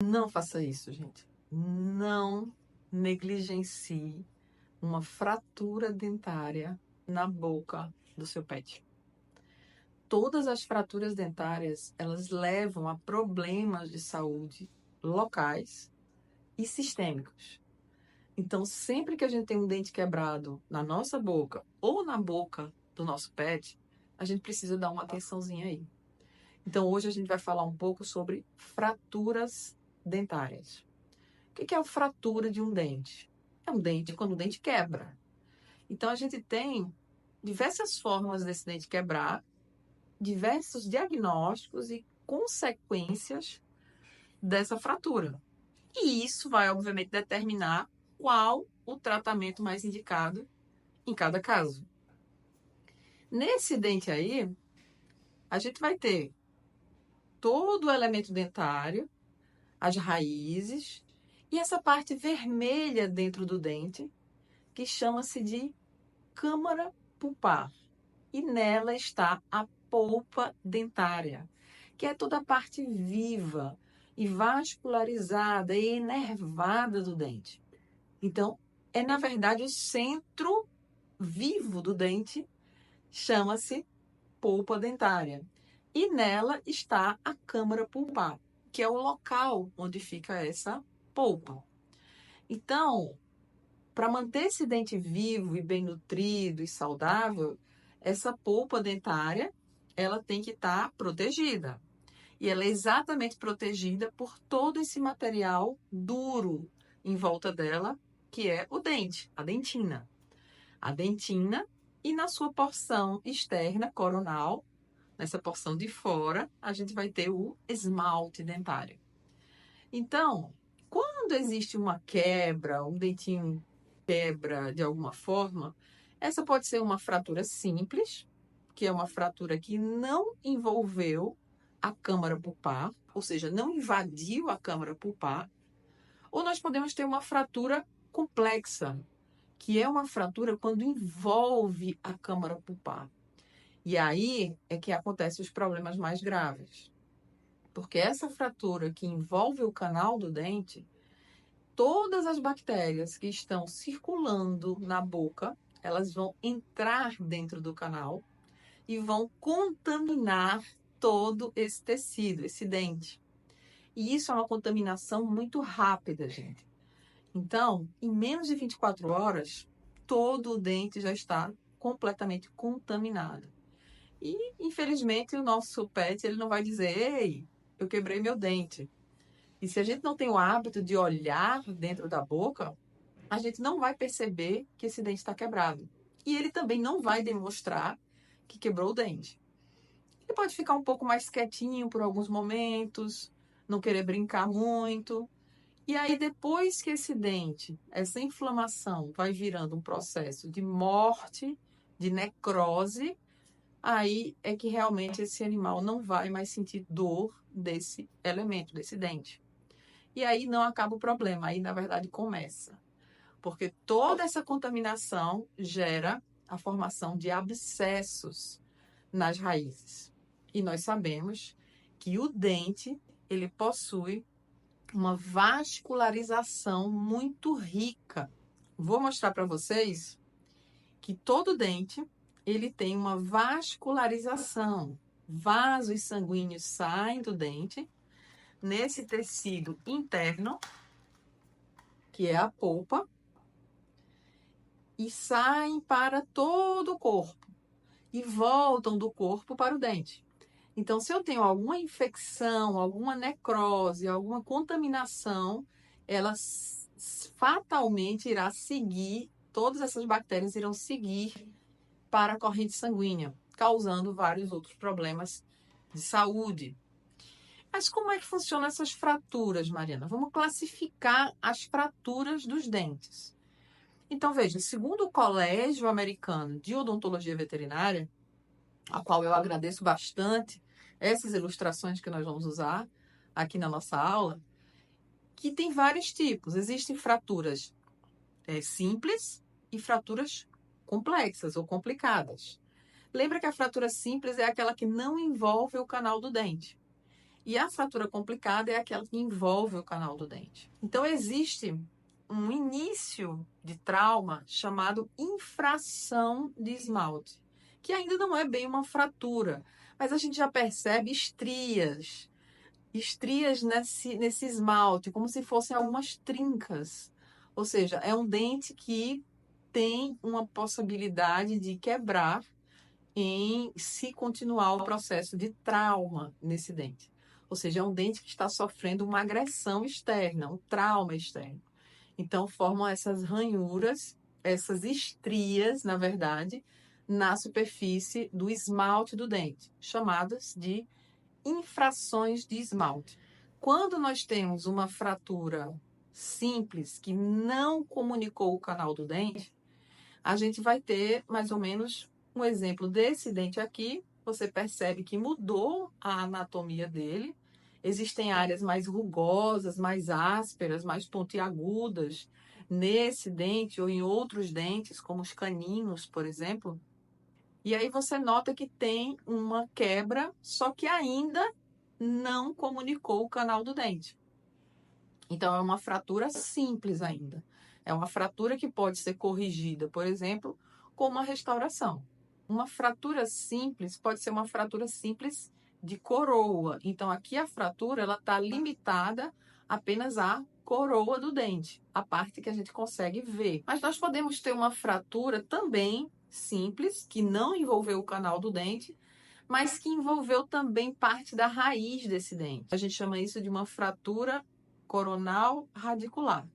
Não faça isso, gente. Não negligencie uma fratura dentária na boca do seu pet. Todas as fraturas dentárias, elas levam a problemas de saúde locais e sistêmicos. Então, sempre que a gente tem um dente quebrado na nossa boca ou na boca do nosso pet, a gente precisa dar uma atençãozinha aí. Então, hoje a gente vai falar um pouco sobre fraturas dentárias. O que é a fratura de um dente? É um dente quando o dente quebra. Então, a gente tem diversas formas desse dente quebrar, diversos diagnósticos e consequências dessa fratura. E isso vai, obviamente, determinar qual o tratamento mais indicado em cada caso. Nesse dente aí, a gente vai ter todo o elemento dentário, as raízes e essa parte vermelha dentro do dente, que chama-se de câmara pulpar. E nela está a polpa dentária, que é toda a parte viva e vascularizada e enervada do dente. Então, é na verdade o centro vivo do dente, chama-se polpa dentária. E nela está a câmara pulpar, que é o local onde fica essa polpa. Então, para manter esse dente vivo e bem nutrido e saudável, essa polpa dentária, ela tem que estar protegida. E ela é exatamente protegida por todo esse material duro em volta dela, que é o dente, a dentina. A dentina e na sua porção externa, coronal, nessa porção de fora, a gente vai ter o esmalte dentário. Então, quando existe uma quebra, um dentinho quebra de alguma forma, essa pode ser uma fratura simples, que é uma fratura que não envolveu a câmara pulpar, ou seja, não invadiu a câmara pulpar, ou nós podemos ter uma fratura complexa, que é uma fratura quando envolve a câmara pulpar. E aí é que acontecem os problemas mais graves. Porque essa fratura que envolve o canal do dente, todas as bactérias que estão circulando na boca, elas vão entrar dentro do canal e vão contaminar todo esse tecido, esse dente. E isso é uma contaminação muito rápida, gente. Então, em menos de 24 horas, todo o dente já está completamente contaminado. E, infelizmente, o nosso pet ele não vai dizer: ei, eu quebrei meu dente. E se a gente não tem o hábito de olhar dentro da boca, a gente não vai perceber que esse dente está quebrado. E ele também não vai demonstrar que quebrou o dente. Ele pode ficar um pouco mais quietinho por alguns momentos, não querer brincar muito. E aí, depois que esse dente, essa inflamação vai virando um processo de morte, de necrose, aí é que realmente esse animal não vai mais sentir dor desse elemento, desse dente. E aí não acaba o problema, aí na verdade começa. Porque toda essa contaminação gera a formação de abscessos nas raízes. E nós sabemos que o dente, ele possui uma vascularização muito rica. Vou mostrar para vocês que todo dente, ele tem uma vascularização. Vasos sanguíneos saem do dente nesse tecido interno, que é a polpa, e saem para todo o corpo e voltam do corpo para o dente. Então, se eu tenho alguma infecção, alguma necrose, alguma contaminação, ela fatalmente irá seguir, todas essas bactérias irão seguir para a corrente sanguínea, causando vários outros problemas de saúde. Mas como é que funcionam essas fraturas, Mariana? Vamos classificar as fraturas dos dentes. Então, veja, segundo o Colégio Americano de Odontologia Veterinária, a qual eu agradeço bastante essas ilustrações que nós vamos usar aqui na nossa aula, que tem vários tipos. Existem fraturas simples e fraturas complexas ou complicadas. Lembra que a fratura simples é aquela que não envolve o canal do dente. E a fratura complicada é aquela que envolve o canal do dente. Então, existe um início de trauma chamado infração de esmalte, que ainda não é bem uma fratura, mas a gente já percebe estrias nesse esmalte, como se fossem algumas trincas. Ou seja, é um dente que tem uma possibilidade de quebrar se continuar o processo de trauma nesse dente. Ou seja, é um dente que está sofrendo uma agressão externa, um trauma externo. Então, formam essas ranhuras, essas estrias, na verdade, na superfície do esmalte do dente, chamadas de infrações de esmalte. Quando nós temos uma fratura simples que não comunicou o canal do dente, a gente vai ter mais ou menos um exemplo desse dente aqui. Você percebe que mudou a anatomia dele. Existem áreas mais rugosas, mais ásperas, mais pontiagudas nesse dente ou em outros dentes, como os caninos, por exemplo. E aí você nota que tem uma quebra, só que ainda não comunicou o canal do dente. Então, é uma fratura simples ainda. É uma fratura que pode ser corrigida, por exemplo, com uma restauração. Uma fratura simples pode ser uma fratura simples de coroa. Então, aqui a fratura ela está limitada apenas à coroa do dente, a parte que a gente consegue ver. Mas nós podemos ter uma fratura também simples, que não envolveu o canal do dente, mas que envolveu também parte da raiz desse dente. A gente chama isso de uma fratura coronal radicular.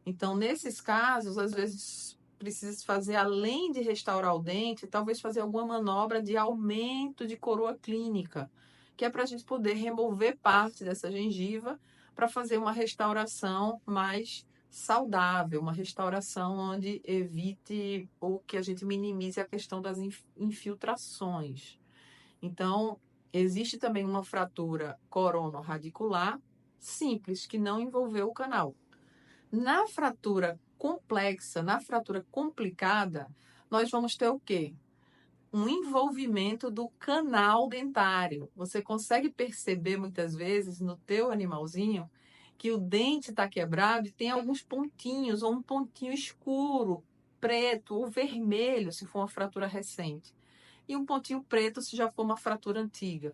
Então, nesses casos, às vezes precisa fazer, além de restaurar o dente, talvez fazer alguma manobra de aumento de coroa clínica, que é para a gente poder remover parte dessa gengiva para fazer uma restauração mais saudável, uma restauração onde evite ou que a gente minimize a questão das infiltrações. Então, existe também uma fratura coronorradicular simples, que não envolveu o canal. Na fratura complexa, na fratura complicada, nós vamos ter o quê? Um envolvimento do canal dentário. Você consegue perceber muitas vezes no teu animalzinho que o dente está quebrado e tem alguns pontinhos, ou um pontinho escuro, preto ou vermelho, se for uma fratura recente. E um pontinho preto se já for uma fratura antiga.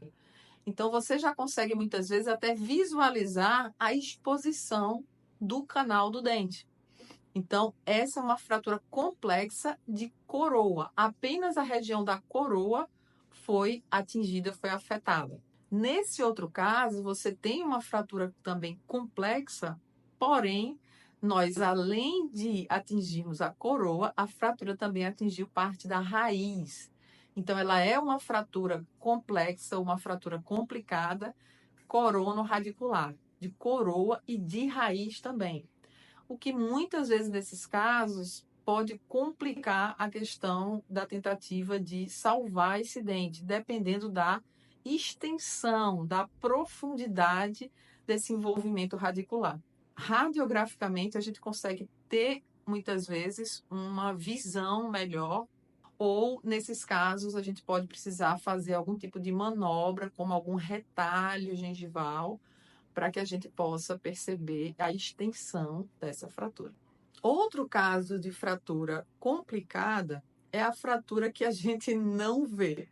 Então, você já consegue muitas vezes até visualizar a exposição do canal do dente. Então, essa é uma fratura complexa de coroa. Apenas a região da coroa foi atingida, foi afetada. Nesse outro caso, você tem uma fratura também complexa, porém, nós, além de atingirmos a coroa, a fratura também atingiu parte da raiz. Então, ela é uma fratura complexa, uma fratura complicada, coronorradicular, de coroa e de raiz também. O que muitas vezes nesses casos pode complicar a questão da tentativa de salvar esse dente, dependendo da extensão, da profundidade desse envolvimento radicular. Radiograficamente, a gente consegue ter muitas vezes uma visão melhor, ou nesses casos a gente pode precisar fazer algum tipo de manobra, como algum retalho gengival, para que a gente possa perceber a extensão dessa fratura. Outro caso de fratura complicada é a fratura que a gente não vê.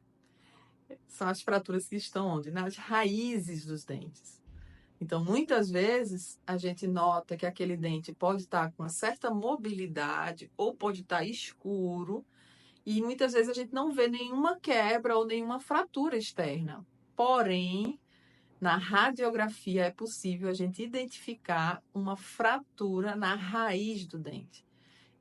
São as fraturas que estão onde? Nas raízes dos dentes. Então, muitas vezes, a gente nota que aquele dente pode estar com uma certa mobilidade ou pode estar escuro, e muitas vezes a gente não vê nenhuma quebra ou nenhuma fratura externa. Porém, na radiografia é possível a gente identificar uma fratura na raiz do dente.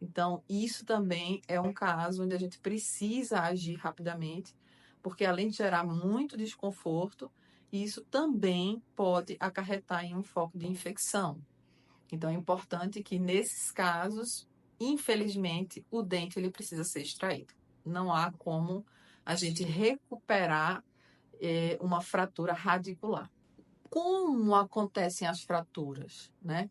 Então, isso também é um caso onde a gente precisa agir rapidamente, porque além de gerar muito desconforto, isso também pode acarretar em um foco de infecção. Então, é importante que nesses casos, infelizmente, o dente ele precisa ser extraído. Não há como a gente recuperar uma fratura radicular. Como acontecem as fraturas, né?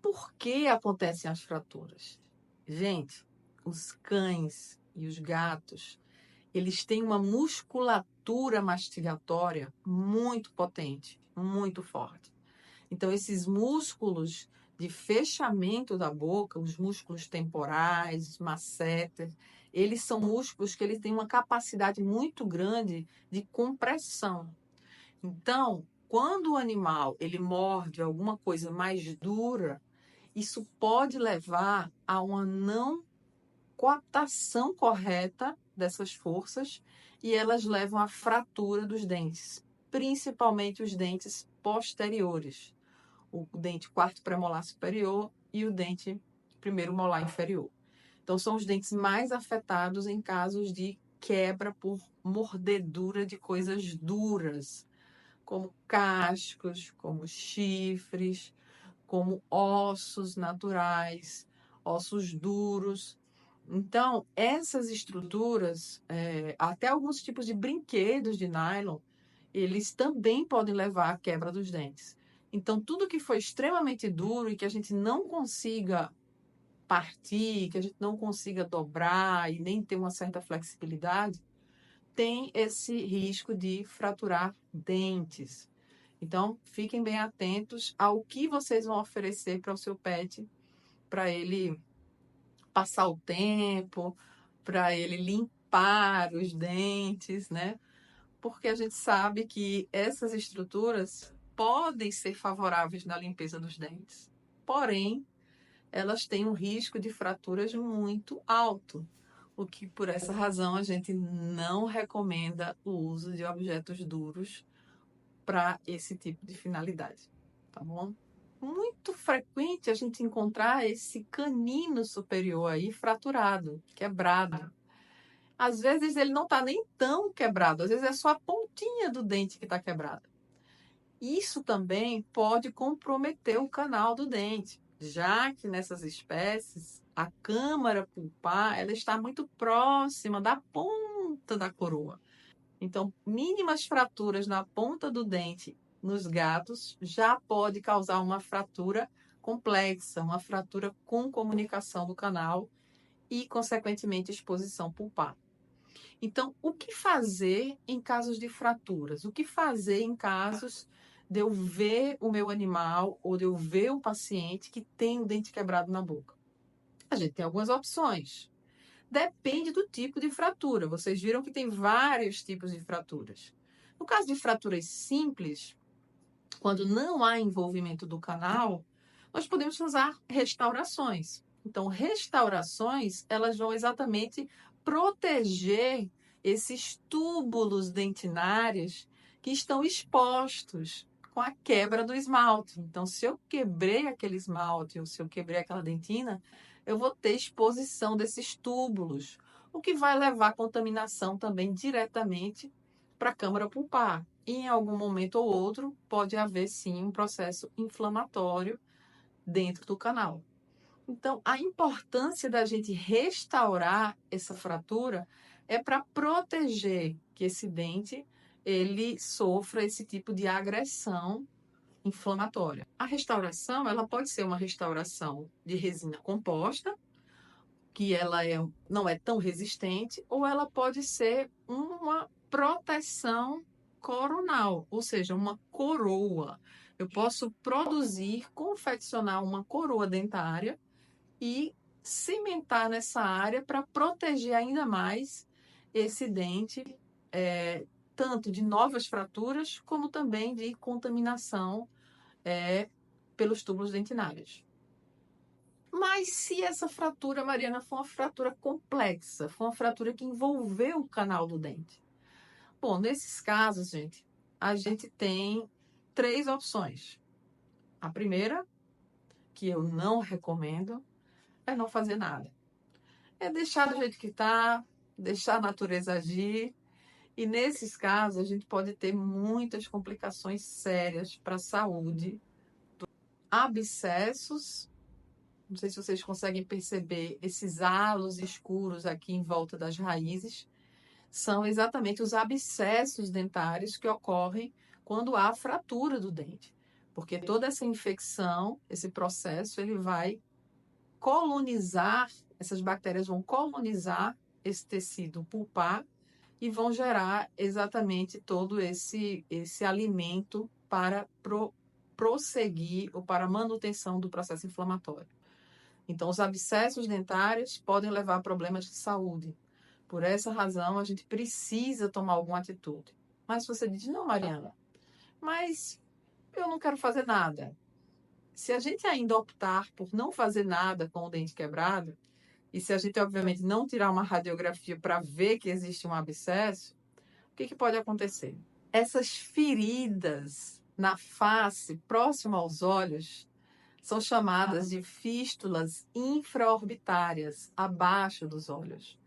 Por que acontecem as fraturas? Gente, os cães e os gatos, eles têm uma musculatura mastigatória muito potente. muito forte. Então, esses músculos de fechamento da boca, os músculos temporais, os masseter, eles são músculos que eles têm uma capacidade muito grande de compressão. Então, quando o animal ele morde alguma coisa mais dura, isso pode levar a uma não coaptação correta dessas forças e elas levam à fratura dos dentes, principalmente os dentes posteriores, o dente quarto premolar superior e o dente primeiro molar inferior. Então, são os dentes mais afetados em casos de quebra por mordedura de coisas duras, como cascos, como chifres, como ossos naturais, ossos duros. Então, essas estruturas, até alguns tipos de brinquedos de nylon, eles também podem levar à quebra dos dentes. Então, tudo que foi extremamente duro e que a gente não consiga partir, que a gente não consiga dobrar e nem ter uma certa flexibilidade, tem esse risco de fraturar dentes. Então, fiquem bem atentos ao que vocês vão oferecer para o seu pet, para ele passar o tempo, para ele limpar os dentes, né? Porque a gente sabe que essas estruturas podem ser favoráveis na limpeza dos dentes. Porém, elas têm um risco de fraturas muito alto, o que por essa razão a gente não recomenda o uso de objetos duros para esse tipo de finalidade, tá bom? Muito frequente a gente encontrar esse canino superior aí fraturado, quebrado. Às vezes ele não está nem tão quebrado, às vezes é só a pontinha do dente que está quebrada. Isso também pode comprometer o canal do dente, já que nessas espécies a câmara pulpar ela está muito próxima da ponta da coroa. Então, mínimas fraturas na ponta do dente nos gatos já pode causar uma fratura complexa, uma fratura com comunicação do canal e, consequentemente, exposição pulpar. Então, o que fazer em casos de fraturas? O que fazer em casos de eu ver o meu animal ou de eu ver o paciente que tem o dente quebrado na boca? A gente tem algumas opções. Depende do tipo de fratura. Vocês viram que tem vários tipos de fraturas. No caso de fraturas simples, quando não há envolvimento do canal, nós podemos usar restaurações. Então, restaurações, elas vão exatamente proteger esses túbulos dentinários que estão expostos com a quebra do esmalte. Então, se eu quebrei aquele esmalte ou se eu quebrei aquela dentina, eu vou ter exposição desses túbulos, o que vai levar à contaminação também diretamente para a câmara pulpar. E em algum momento ou outro pode haver sim um processo inflamatório dentro do canal. Então, a importância da gente restaurar essa fratura é para proteger que esse dente ele sofra esse tipo de agressão inflamatória. A restauração, ela pode ser uma restauração de resina composta, que não é tão resistente, ou ela pode ser uma proteção coronal, ou seja, uma coroa. Eu posso produzir, confeccionar uma coroa dentária e cimentar nessa área para proteger ainda mais esse dente, tanto de novas fraturas, como também de contaminação pelos túbulos dentinários. Mas se essa fratura, Mariana, for uma fratura complexa, for uma fratura que envolveu o canal do dente? Bom, nesses casos, gente, a gente tem 3 opções. A primeira, que eu não recomendo, é não fazer nada. É deixar do jeito que está, deixar a natureza agir. E nesses casos, a gente pode ter muitas complicações sérias para a saúde. Abscessos. Não sei se vocês conseguem perceber esses halos escuros aqui em volta das raízes. São exatamente os abscessos dentários que ocorrem quando há fratura do dente. Porque toda essa infecção, esse processo, ele vai colonizar, essas bactérias vão colonizar esse tecido pulpar e vão gerar exatamente todo esse alimento para prosseguir ou para a manutenção do processo inflamatório. Então, os abscessos dentários podem levar a problemas de saúde. Por essa razão, a gente precisa tomar alguma atitude. Mas você diz, não, Mariana, mas eu não quero fazer nada. Se a gente ainda optar por não fazer nada com o dente quebrado, e se a gente, obviamente, não tirar uma radiografia para ver que existe um abscesso, o que pode acontecer? Essas feridas na face, próximo aos olhos, são chamadas de fístulas infraorbitárias, abaixo dos olhos.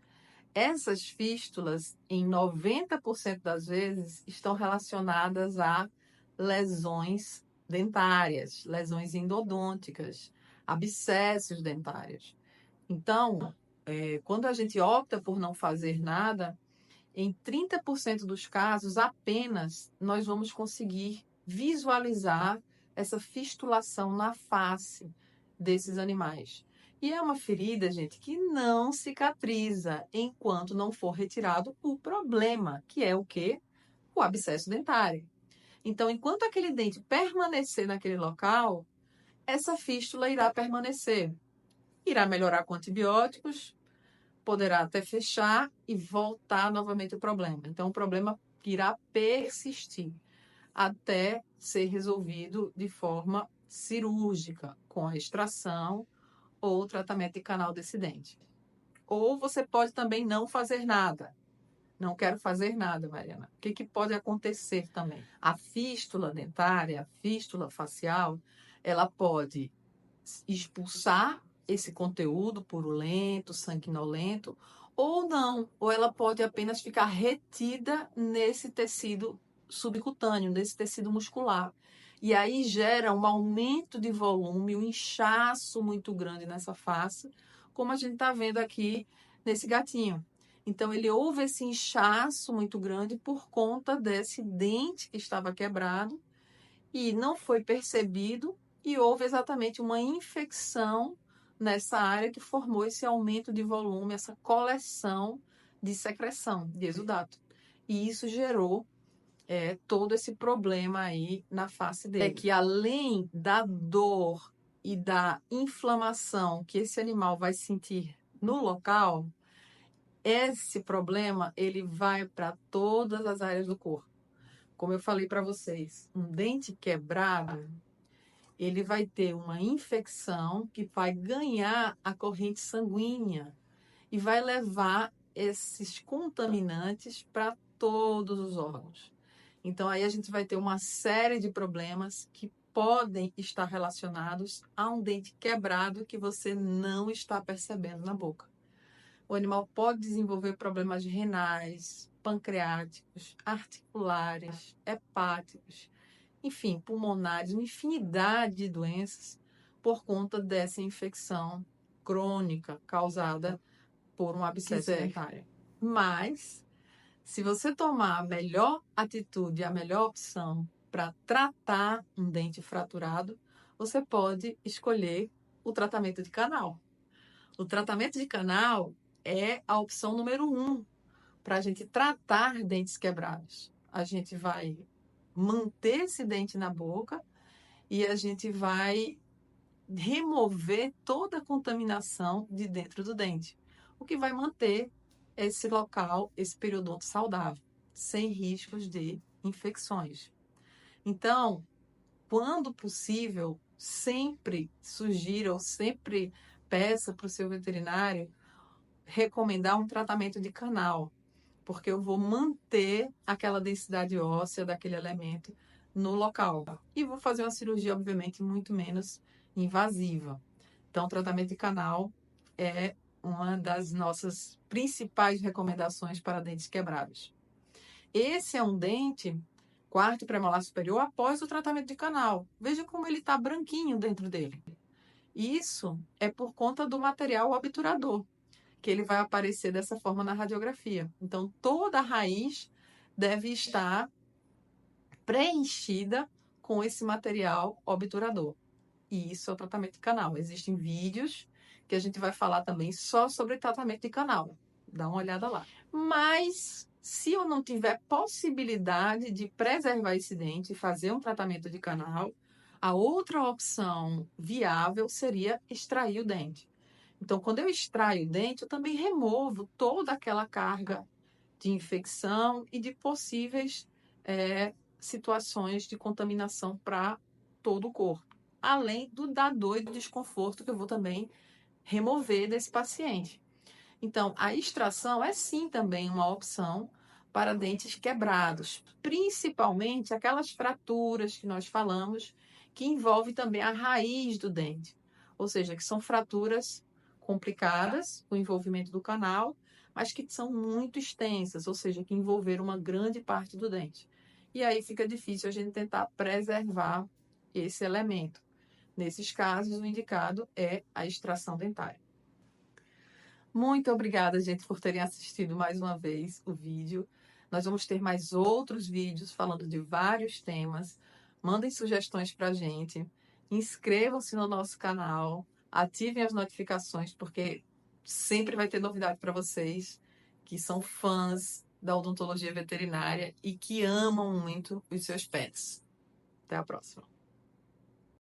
Essas fístulas, em 90% das vezes, estão relacionadas a lesões dentárias, lesões endodônticas, abscessos dentários. Então, quando a gente opta por não fazer nada, em 30% dos casos apenas nós vamos conseguir visualizar essa fistulação na face desses animais. E é uma ferida, gente, que não cicatriza enquanto não for retirado o problema, que é o quê? O abscesso dentário. Então, enquanto aquele dente permanecer naquele local, essa fístula irá permanecer. Irá melhorar com antibióticos, poderá até fechar e voltar novamente o problema. Então, o problema irá persistir até ser resolvido de forma cirúrgica, com a extração ou tratamento de canal desse dente. Ou você pode também não fazer nada. Não quero fazer nada, Mariana. O que pode acontecer também? A fístula dentária, a fístula facial, ela pode expulsar esse conteúdo purulento, sanguinolento, ou não, ou ela pode apenas ficar retida nesse tecido subcutâneo, nesse tecido muscular. E aí gera um aumento de volume, um inchaço muito grande nessa face, como a gente está vendo aqui nesse gatinho. Então, ele houve esse inchaço muito grande por conta desse dente que estava quebrado e não foi percebido e houve exatamente uma infecção nessa área que formou esse aumento de volume, essa coleção de secreção, de exudato. E isso gerou todo esse problema aí na face dele. É que além da dor e da inflamação que esse animal vai sentir no local, esse problema ele vai para todas as áreas do corpo. Como eu falei para vocês, um dente quebrado, ele vai ter uma infecção que vai ganhar a corrente sanguínea e vai levar esses contaminantes para todos os órgãos. Então, aí a gente vai ter uma série de problemas que podem estar relacionados a um dente quebrado que você não está percebendo na boca. O animal pode desenvolver problemas renais, pancreáticos, articulares, hepáticos, enfim, pulmonares, uma infinidade de doenças por conta dessa infecção crônica causada por um abscesso dentário. Mas, se você tomar a melhor atitude, a melhor opção para tratar um dente fraturado, você pode escolher o tratamento de canal. O tratamento de canal é a opção número 1 para a gente tratar dentes quebrados. A gente vai manter esse dente na boca e a gente vai remover toda a contaminação de dentro do dente, o que vai manter esse local, esse periodonto saudável, sem riscos de infecções. Então, quando possível, sempre sugira ou sempre peça para o seu veterinário recomendar um tratamento de canal, porque eu vou manter aquela densidade óssea daquele elemento no local. E vou fazer uma cirurgia, obviamente, muito menos invasiva. Então, o tratamento de canal é uma das nossas principais recomendações para dentes quebrados. Esse é um dente quarto premolar superior após o tratamento de canal. Veja como ele está branquinho dentro dele. Isso é por conta do material obturador, que ele vai aparecer dessa forma na radiografia. Então, toda a raiz deve estar preenchida com esse material obturador. E isso é o tratamento de canal. Existem vídeos que a gente vai falar também só sobre tratamento de canal. Dá uma olhada lá. Mas, Se eu não tiver possibilidade de preservar esse dente e fazer um tratamento de canal, a outra opção viável seria extrair o dente. Então, quando eu extraio o dente, eu também removo toda aquela carga de infecção e de possíveis situações de contaminação para todo o corpo. Além da dor e do desconforto que eu vou também remover desse paciente. Então, a extração é sim também uma opção para dentes quebrados, principalmente aquelas fraturas que nós falamos, que envolve também a raiz do dente, ou seja, que são fraturas complicadas, o envolvimento do canal, mas que são muito extensas, ou seja, que envolveram uma grande parte do dente. E aí fica difícil a gente tentar preservar esse elemento. Nesses casos, o indicado é a extração dentária. Muito obrigada, gente, por terem assistido mais uma vez o vídeo. Nós vamos ter mais outros vídeos falando de vários temas. Mandem sugestões para a gente. Inscrevam-se no nosso canal. Ativem as notificações, porque sempre vai ter novidade para vocês que são fãs da odontologia veterinária e que amam muito os seus pets. Até a próxima.